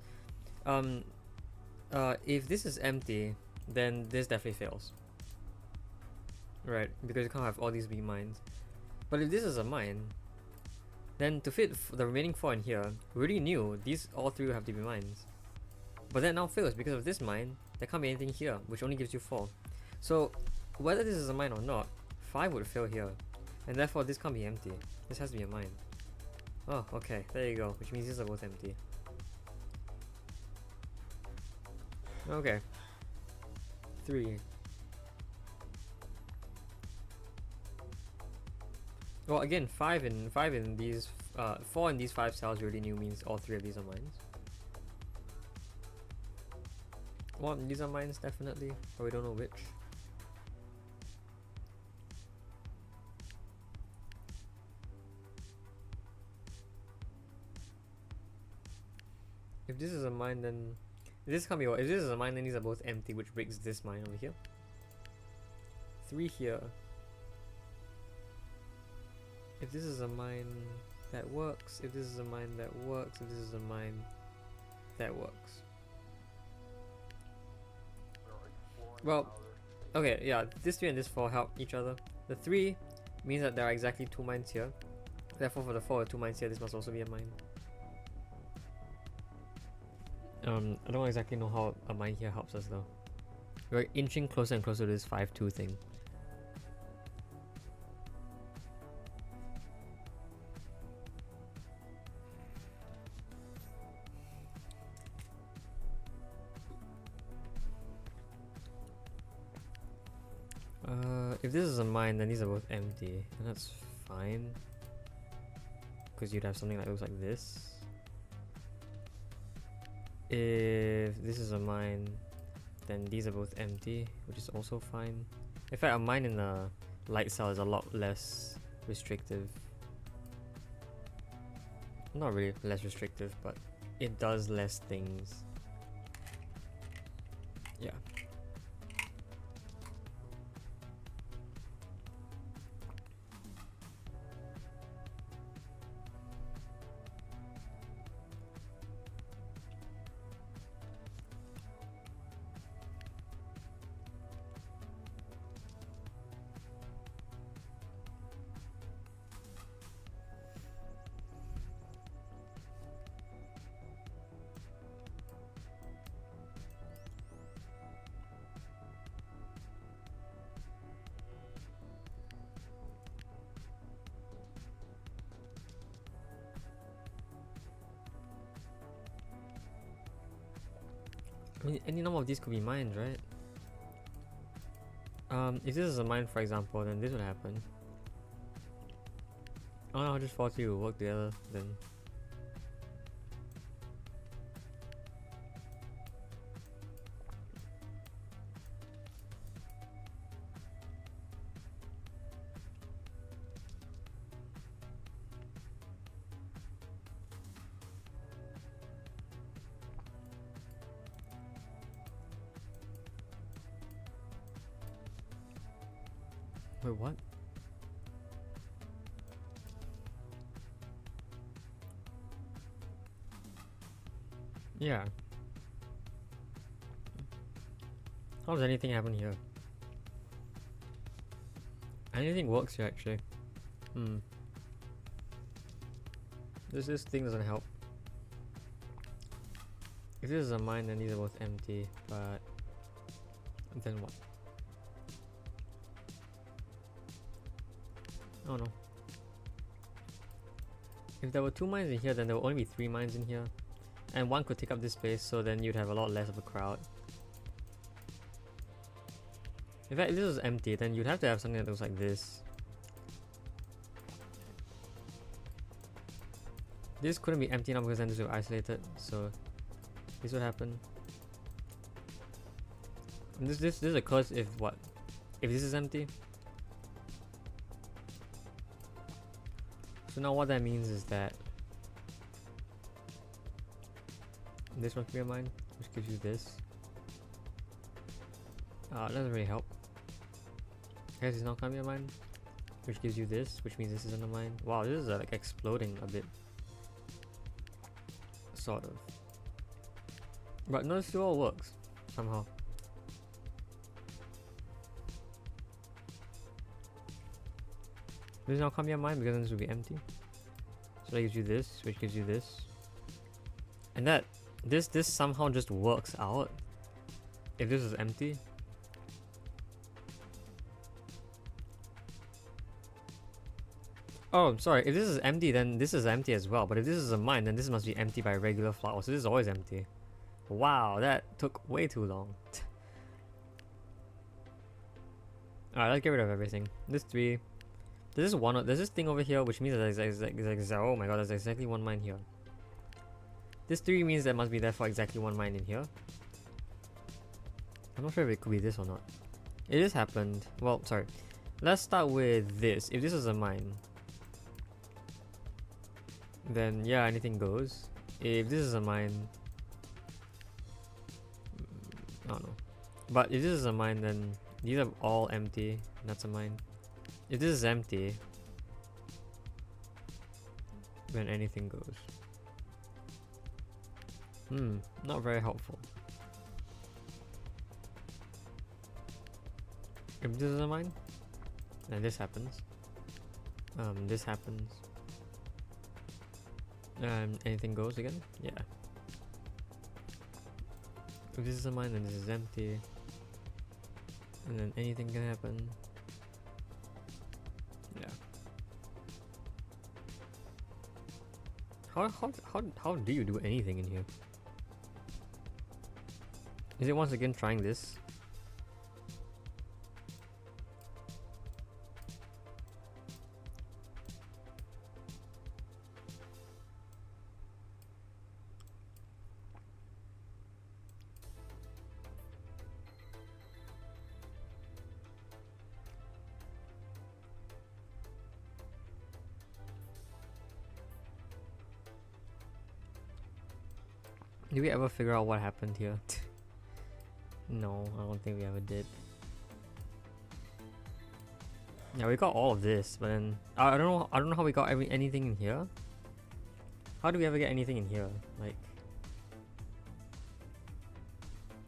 If this is empty, then this definitely fails. Right, because you can't have all these be mines. But if this is a mine, then to fit the remaining 4 in here, we already knew these all 3 would have to be mines. But that now fails because of this mine, there can't be anything here, which only gives you 4. So, whether this is a mine or not, 5 would fail here. And therefore this can't be empty. This has to be a mine. Oh, okay, there you go, which means these are both empty. Okay. 3. Well, again, 5 in these, 4 in these 5 cells you already knew means all 3 of these are mines. Well, these are mines definitely, but we don't know which. If this is a mine, then this can't be. If this is a mine, then these are both empty, which breaks this mine over here. 3 here. If this is a mine, that works. If this is a mine, that works. If this is a mine, that works. Well, okay, yeah, this 3 and this 4 help each other. The 3 means that there are exactly 2 mines here. Therefore, for the 4 or 2 mines here, this must also be a mine. I don't exactly know how a mine here helps us though. We're inching closer and closer to this 5-2 thing. If this is a mine, then these are both empty, and that's fine. Because you'd have something that looks like this. If this is a mine, then these are both empty, which is also fine. In fact, a mine in a light cell is a lot less restrictive. Not really less restrictive, but it does less things. Yeah. I mean, any number of these could be mines, right? If this is a mine, for example, then this would happen. Oh no, just 4 3 will work together then. Wait, what? Yeah. How does anything happen here? Anything works here actually. This thing doesn't help. If this is a mine, then these are both empty, but then what? Oh no. If there were 2 mines in here, then there would only be 3 mines in here. And one could take up this space, so then you'd have a lot less of a crowd. In fact, if this was empty, then you'd have to have something that looks like this. This couldn't be empty now because then this would be isolated, so this would happen. And this occurs if what? If this is empty. So now what that means is that this must be a mine, which gives you this. It doesn't really help. I guess it's not gonna be a mine, which gives you this, which means this isn't a mine. Wow, this is like exploding a bit. Sort of. But no, it still all works somehow. This now can't be a mine because then this will be empty. So that gives you this, which gives you this. And that this somehow just works out if this is empty. Oh, I'm sorry. If this is empty, then this is empty as well. But if this is a mine, then this must be empty by regular flower. So this is always empty. Wow, that took way too long. Alright, let's get rid of everything. This 3. There's this thing over here, which means that oh my god, there's exactly 1 mine here. This 3 means there must be therefore exactly 1 mine in here. I'm not sure if it could be this or not. It just happened. Well, sorry. Let's start with this. If this is a mine, then yeah, anything goes. If this is a mine, I don't know. But if this is a mine, then these are all empty. That's a mine. If this is empty, then anything goes. Not very helpful. If this is a mine, then this happens. This happens. Anything goes again? Yeah. If this is a mine, then this is empty. And then anything can happen. Yeah. How do you do anything in here? Is it once again trying this? Did we ever figure out what happened here? No, I don't think we ever did. Yeah, we got all of this, but then I don't know how we got anything in here. How do we ever get anything in here? Like,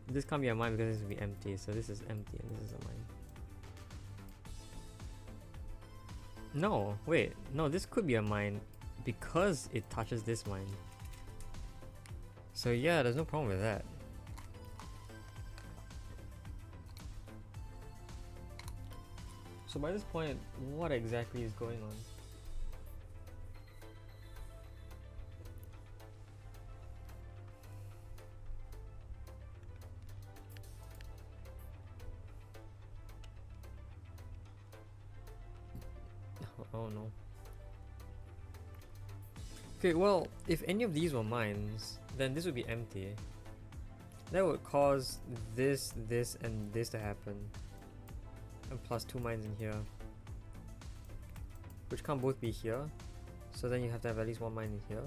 this can't be a mine because this will be empty. So this is empty and this is a mine. No, wait, no, this could be a mine because it touches this mine. So yeah, there's no problem with that. So by this point, what exactly is going on? Oh no. Okay, well, if any of these were mines, then this would be empty. That would cause this, this, and this to happen. And plus 2 mines in here. Which can't both be here. So then you have to have at least 1 mine in here.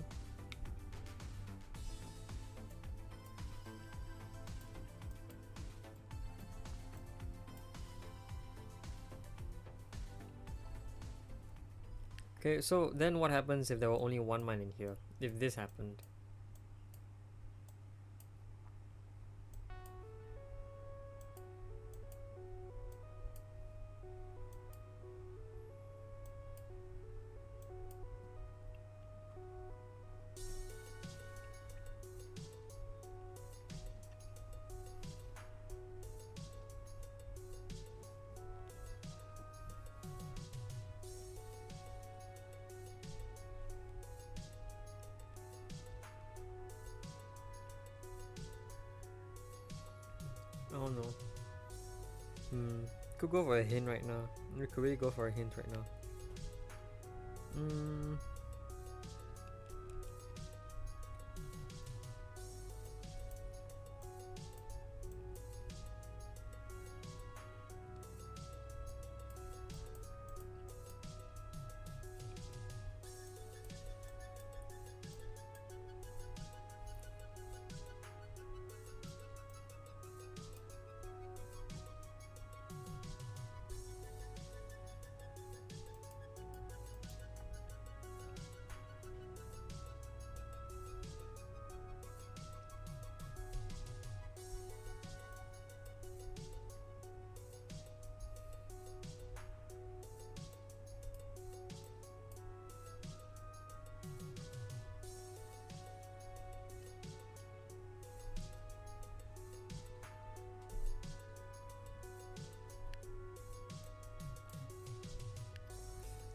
Okay, so then what happens if there were only 1 mine in here? If this happened? I don't know. Could go for a hint right now. We could really go for a hint right now.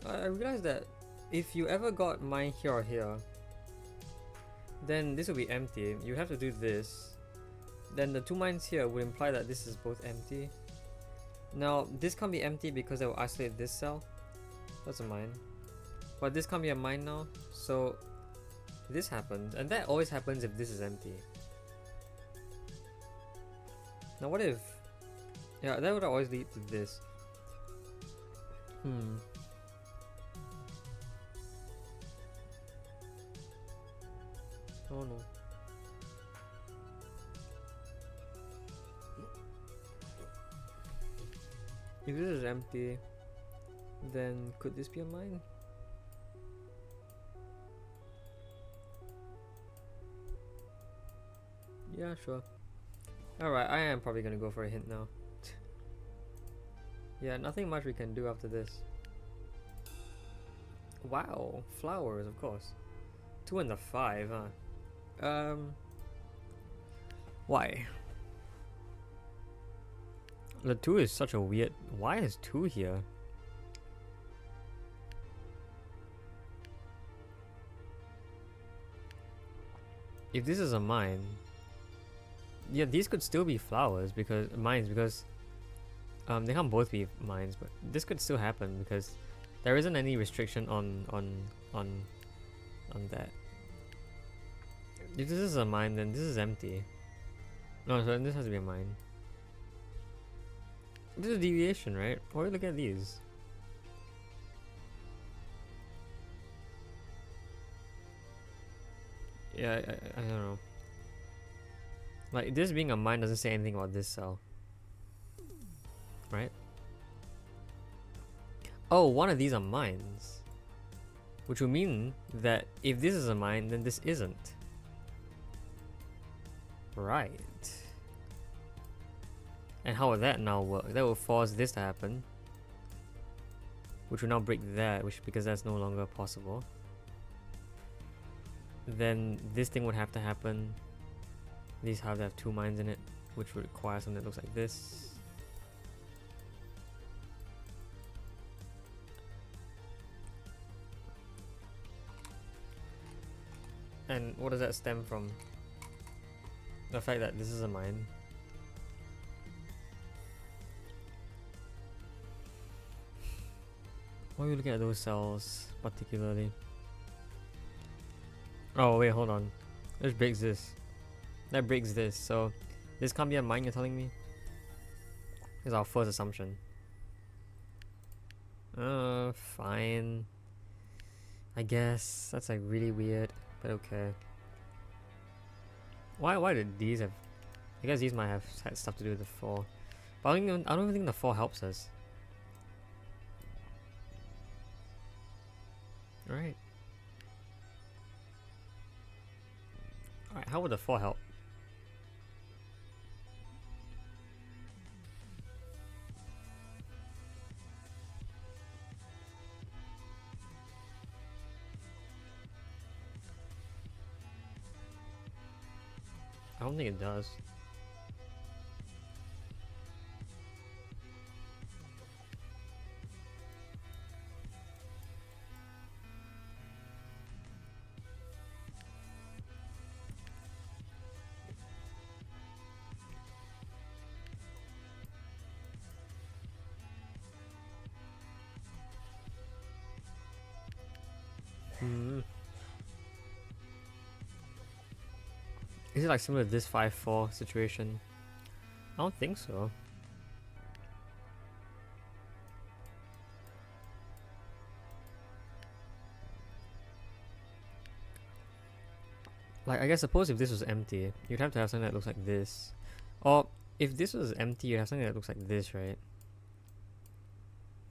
I realized that if you ever got mine here or here, then this will be empty. You have to do this. Then the two mines here would imply that this is both empty. Now this can't be empty because it will isolate this cell. That's a mine. But this can't be a mine now. So this happens, and that always happens if this is empty. Now what if... yeah, that would always lead to this. Oh no. If this is empty, then could this be a mine? Yeah, sure. Alright, I am probably gonna go for a hint now. Yeah, nothing much we can do after this. Wow, flowers, of course. 2 and the 5, huh? Why? The 2 is such a weird... why is 2 here? If this is a mine... yeah, these could still be flowers because... mines because... they can't both be mines, but this could still happen because there isn't any restriction on that. If this is a mine, then this is empty. No, so then this has to be a mine. This is a deviation, right? Or look at these. Yeah, I don't know. Like, this being a mine doesn't say anything about this cell. Right? Oh, one of these are mines. Which would mean that if this is a mine, then this isn't. Right. And how would that now work? That will force this to happen. Which will now break that, because that's no longer possible. Then this thing would have to happen. These have to have 2 mines in it, which would require something that looks like this. And what does that stem from? The fact that this is a mine. Why are we looking at those cells particularly? Oh wait, hold on. This breaks this. That breaks this, so this can't be a mine, you're telling me? Is our first assumption. Fine. I guess that's like really weird, but okay. Why did these have... I guess these might have had stuff to do with the 4. But I don't even think the 4 helps us. Alright. Alright, how would the 4 help? I don't think it does. Is it like similar to this 5-4 situation? I don't think so. Like, I guess suppose if this was empty, you'd have to have something that looks like this. Or, if this was empty, you'd have something that looks like this, right?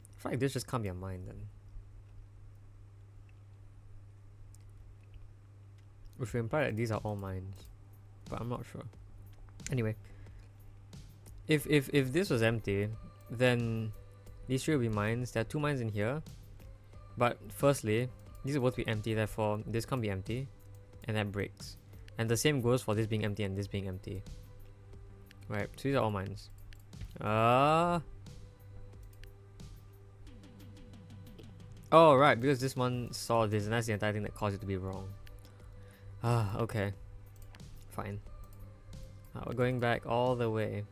I feel like this just can't be a mine then. Which would imply that these are all mines. But I'm not sure. Anyway. If this was empty, then these three will be mines. There are 2 mines in here. But firstly, these are both be empty, therefore this can't be empty. And that breaks. And the same goes for this being empty and this being empty. Right, so these are all mines. Oh, right, because this one saw this and that's the entire thing that caused it to be wrong. Okay. Fine. We're going back all the way.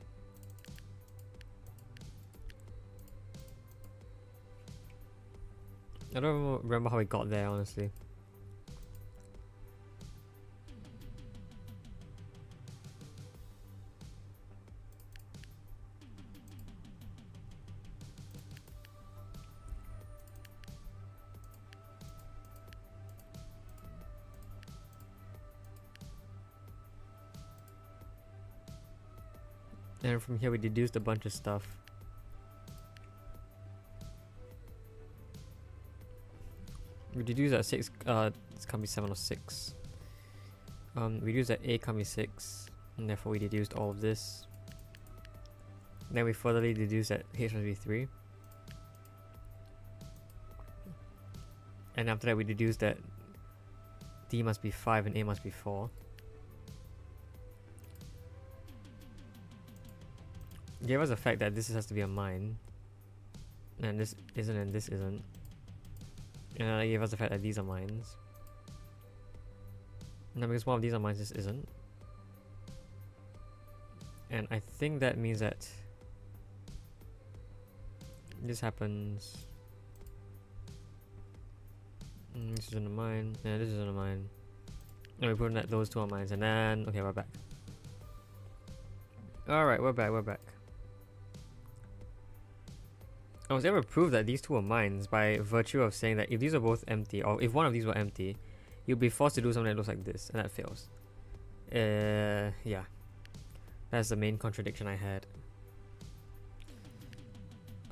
I don't remember how we got there, honestly. And from here we deduced a bunch of stuff. We deduced that 6, this can't be 7 or 6. We deduced that A can't be 6, and therefore we deduced all of this. Then we furtherly deduced that H must be 3. And after that we deduced that D must be 5 and A must be 4. Gave us the fact that this has to be a mine. And this isn't and this isn't. And gave us the fact that these are mines. Now because one of these are mines, this isn't. And I think that means that this happens. This isn't a mine. Yeah, this isn't a mine. And we put in that those 2 are mines, and then okay, we're back. Alright, we're back. I was able to prove that these 2 are mines by virtue of saying that if these are both empty, or if one of these were empty, you'll be forced to do something that looks like this, and that fails. Yeah. That's the main contradiction I had.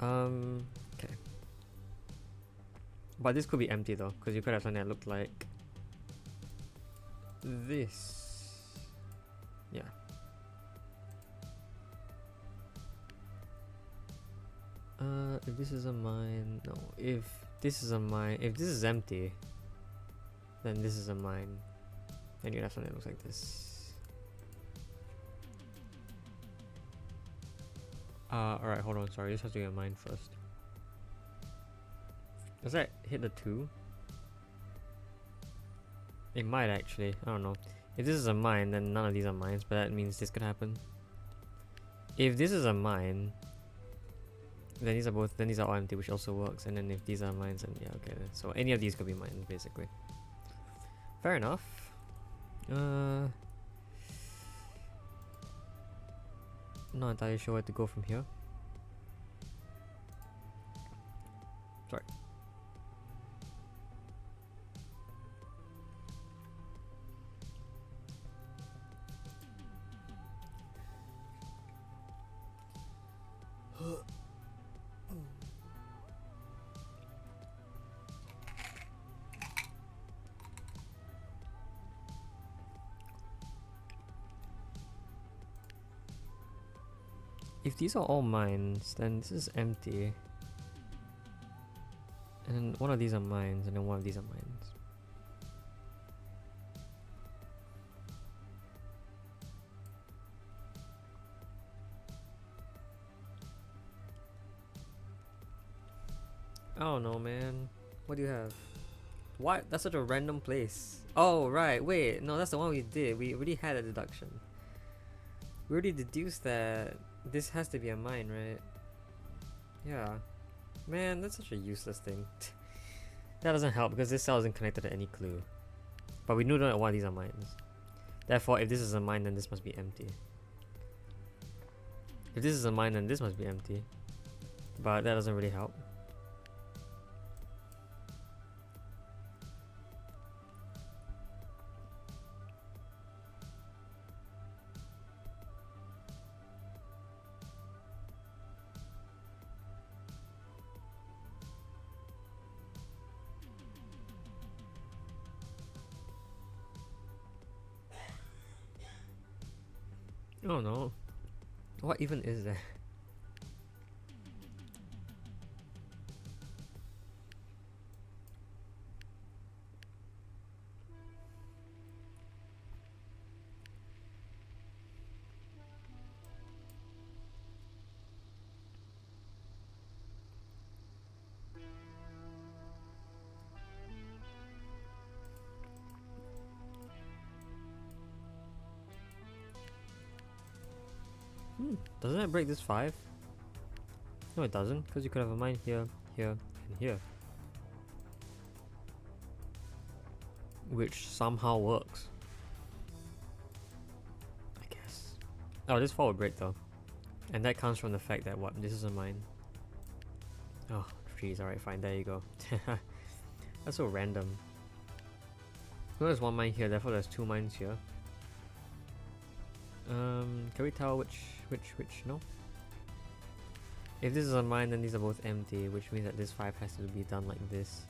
Okay. But this could be empty though, because you could have something that looked like this. Yeah. If this is a mine, no. If this is a mine, if this is empty, then this is a mine. Then you have something that looks like this. Alright, hold on, sorry, this has to be a mine first. Does that hit the 2? It might actually, I don't know. If this is a mine, then none of these are mines, but that means this could happen. If this is a mine, then these are all empty, which also works. And then if these are mines, then yeah, okay. So any of these could be mines, basically. Fair enough. Not entirely sure where to go from here. Sorry. If these are all mines, then this is empty. And then one of these are mines, and then one of these are mines. I don't know, man. What do you have? What? That's such a random place. Oh, right. Wait. No, that's the one we did. We already had a deduction. We already deduced that this has to be a mine, right? Yeah. Man, that's such a useless thing. That doesn't help because this cell isn't connected to any clue. But we knew that one of these are mines. Therefore, if this is a mine, then this must be empty. If this is a mine, then this must be empty. But that doesn't really help. Oh no. What even is that? Doesn't that break this 5? No, it doesn't, because you could have a mine here, here, and here. Which somehow works. I guess. Oh, this 4 would break though. And that comes from the fact that what? This is a mine. Oh, trees. Alright, fine. There you go. That's so random. So there's 1 mine here, therefore there's 2 mines here. Can we tell which? No? If this is a mine, then these are both empty, which means that this 5 has to be done like this.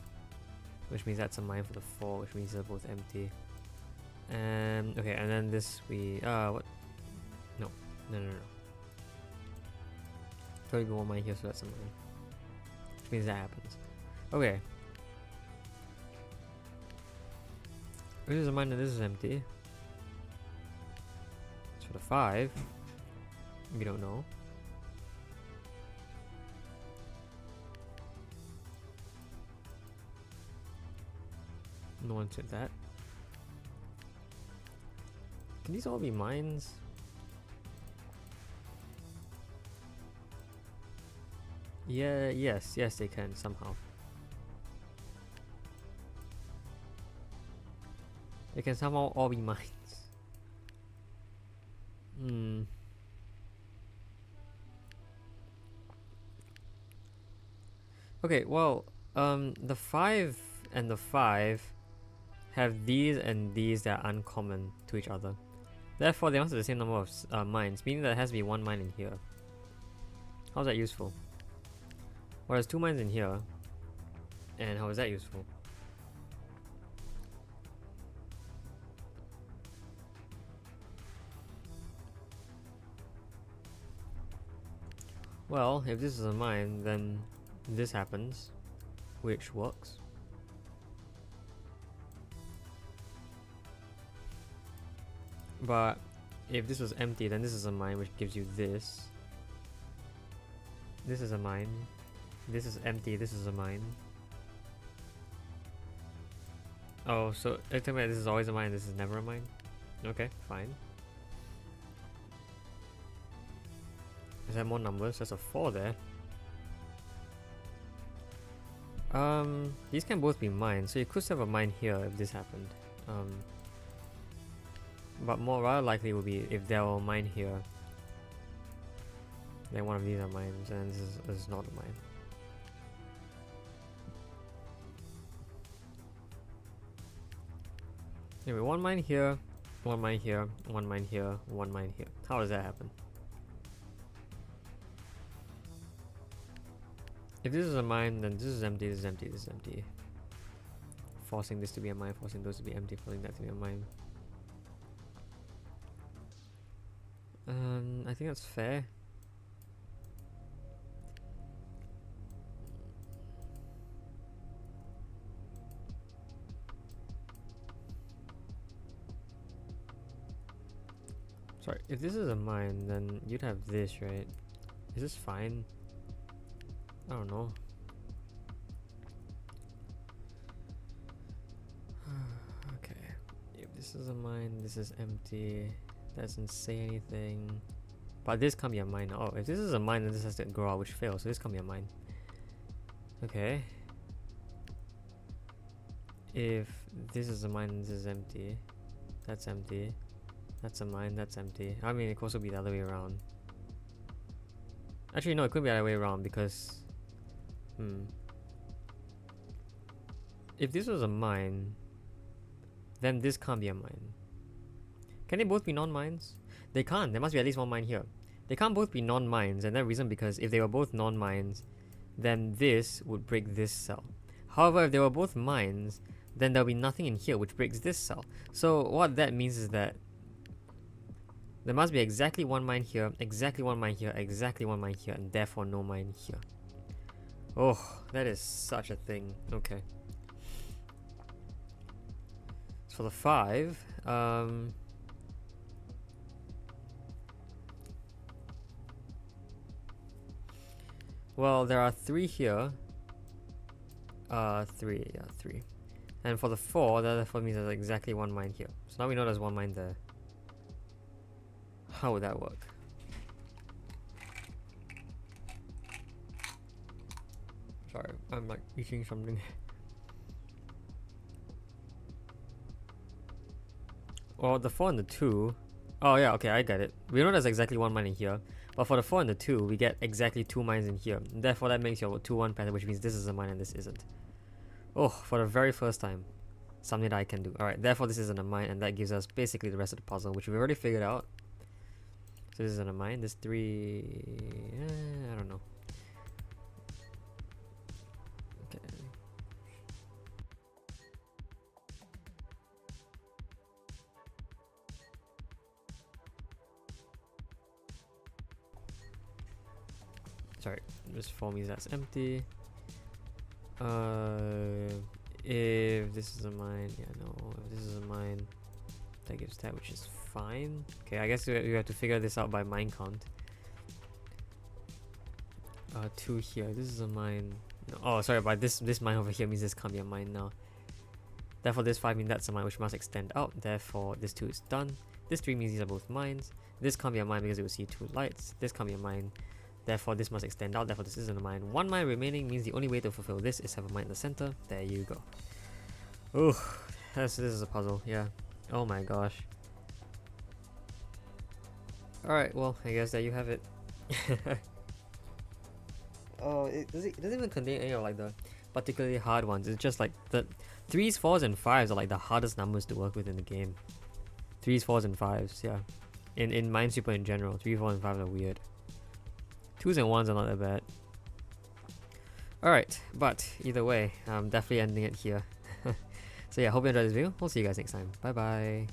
Which means that's a mine for the 4, which means they're both empty. Okay, and then this what? No. Totally be 1 mine here, so that's a mine. Which means that happens. Okay. This is a mine and this is empty. So for the 5, we don't know. No one said that. Can these all be mines? Yeah, yes they can somehow. They can somehow all be mines. Okay, well, the 5 and the 5 have these and these that are uncommon to each other. Therefore, they must have the same number of mines, meaning that there has to be 1 mine in here. How's that useful? Whereas 2 mines in here, and how is that useful? Well, if this is a mine, then this happens, which works. But if this was empty, then this is a mine, which gives you this. This is a mine. This is empty, this is a mine. Oh, so you're telling me this is always a mine, this is never a mine? Okay, fine. Is there more numbers? There's a 4 there. These can both be mines, so you could have a mine here if this happened. But more rather likely would be if there were a mine here, then one of these are mines, and this is not a mine. Anyway, 1 mine here, 1 mine here, 1 mine here, 1 mine here. How does that happen? If this is a mine, then this is empty, this is empty, this is empty. Forcing this to be a mine, forcing those to be empty, forcing that to be a mine. I think that's fair. Sorry, if this is a mine, then you'd have this, right? Is this fine? I don't know. Okay. If this is a mine, this is empty. Doesn't say anything. But this can't be a mine. Oh, if this is a mine, then this has to grow out, which fails. So this can't be a mine. Okay. If this is a mine and this is empty, that's empty. That's a mine, that's empty. I mean, it could also be the other way around. Actually, no, it could be the other way around because... If this was a mine, then this can't be a mine. Can they both be non-mines? They can't. There must be at least one mine here. They can't both be non-mines, and that reason because if they were both non-mines, then this would break this cell. However, if they were both mines, then there'll be nothing in here which breaks this cell. So what that means is that there must be exactly one mine here, exactly one mine here, exactly one mine here, and therefore no mine here. Oh, that is such a thing. Okay. So for the 5, well, there are 3 here. 3, yeah, 3. And for the 4, that therefore means there's exactly one mine here. So now we know there's one mine there. How would that work? Sorry, I'm like eating something. Well, the 4 and the 2... Oh yeah, okay, I get it. We know there's exactly one mine in here. But for the 4 and the 2, we get exactly 2 mines in here. Therefore, that makes your 2-1 pattern, which means this is a mine and this isn't. Oh, for the very first time. Something that I can do. Alright, therefore this isn't a mine, and that gives us basically the rest of the puzzle, which we've already figured out. So this isn't a mine. This 3... I don't know. Okay. Sorry, this 4 means that's empty. If this is a mine, yeah, no. If this is a mine, that gives that, which is fine. Okay, I guess we have to figure this out by mine count. 2 here. This is a mine. No, oh, sorry, but this mine over here means this can't be a mine now. Therefore, this 5 means that's a mine, which must extend out. Therefore, this 2 is done. This 3 means these are both mines. This can't be a mine because it will see 2 lights. This can't be a mine. Therefore, this must extend out. Therefore, this isn't a mine. 1 mine remaining means the only way to fulfill this is have a mine in the center. There you go. Ooh, this is a puzzle. Yeah. Oh my gosh. Alright, well, I guess there you have it. Oh, it doesn't even contain any of like the particularly hard ones. It's just like the 3s, 4s, and 5s are like the hardest numbers to work with in the game. 3s, 4s, and 5s, yeah. In Minesweeper in general, 3, 4, and 5 are weird. 2s and 1s are not that bad. Alright, but either way, I'm definitely ending it here. So yeah, hope you enjoyed this video. We'll see you guys next time. Bye bye.